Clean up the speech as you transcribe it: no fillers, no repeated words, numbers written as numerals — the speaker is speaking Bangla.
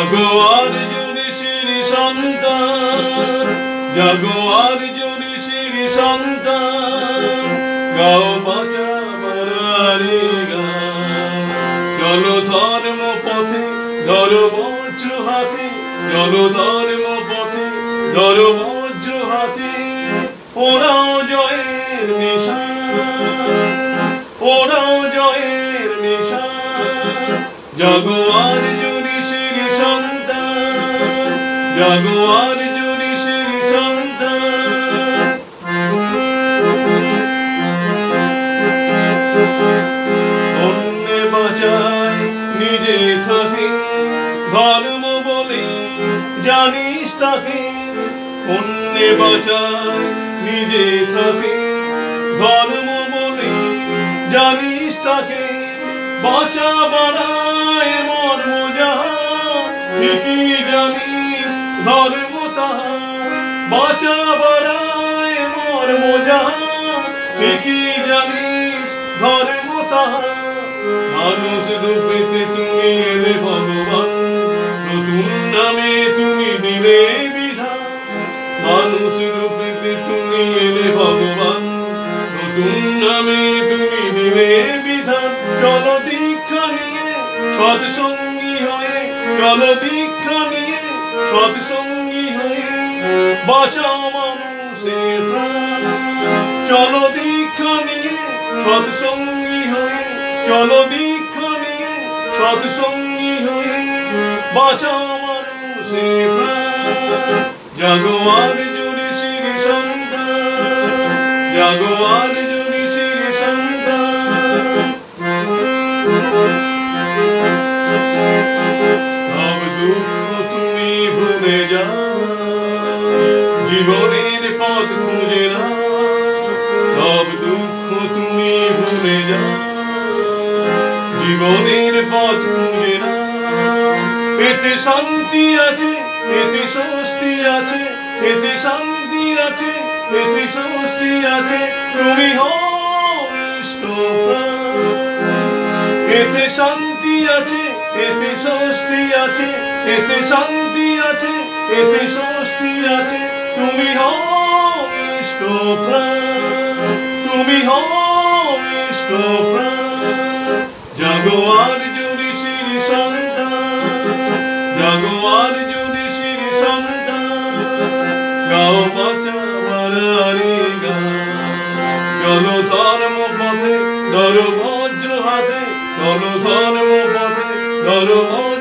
জাগোয়ার জুরিশির সন্তান, জাগোয়ার জুরিশির সন্তান, গাও বাঁচা বাড়ারি গান। চলো ধর্ম পথে ধরো বজ্র হাতে, চলো ধর্ম পথে ধরো বজ্র হাতে, ওরাও জয়ের নিশান, ওরাও জয়ের নিশান। জাগোয়ার জুরিশির সন্তান, জাগোয়ার জুরিশির সন্তান। অন্যে বাঁচায় নিজে থাকে, ধর্ম বলে জানিস তাকে। অন্যে বাঁচায় নিজে থাকে, ধর্ম বলে জানিস তাকে। বাঁচা বাড়ায় মর্ম যাহা, ঠিকই জানিস ধর্ম তাহা। বাঁচা বাড়ায় মর্ম যাহা, ঠিকই জানিস ধর্ম তাহা। মানুষ রূপেতে তুমি এলে ভগবান, নতুন নামে তুমি দিলে বিধান। মানুষ রূপেতে তুমি এলে ভগবান, নতুন নামে তুমি দিলে বিধান। চলো দীক্ষা নিয়ে সৎসঙ্গী হয়ে, চলো দীক্ষা নিয়ে সৎসঙ্গী হয়ে, বাঁচাও মানুষের প্রাণ। চলো দীক্ষা নিয়ে সৎসঙ্গী হয়ে, চলো দীক্ষা নিয়ে সৎসঙ্গী হয়ে, বাঁচাও মানুষের প্রাণ। জাগোয়ার জুরিশির সন্তান, জাগোয়ার জুরিশির সন্তান। সব দুঃখ তুমি ভুলে যাও, জীবনের পথ খুঁজে নাও। সব দুঃখ তুমি ভুলে যাও, জীবনের পথ খুঁজে নাও। এতে শান্তি আছে, এতে স্বস্তি আছে, এতে শান্তি আছে, এতে স্বস্তি আছে। তুমি হও ইষ্টপ্রাণ। এতে শান্তি আছে, এতে স্বস্তি আছে, এতে শান্তি আছে, এতে স্বস্তি আছে। তুমি হও ইষ্টপ্রাণ, তুমি হও ইষ্টপ্রাণ। জাগোয়ার জুরিশির সন্তান, জাগোয়ার জুরিশির সন্তান, গাও বাঁচা বাড়ারি গান। চলো ধর্ম পথে ধরো বজ্র হাতে, চলো ধর্ম পথে ধরো বজ্র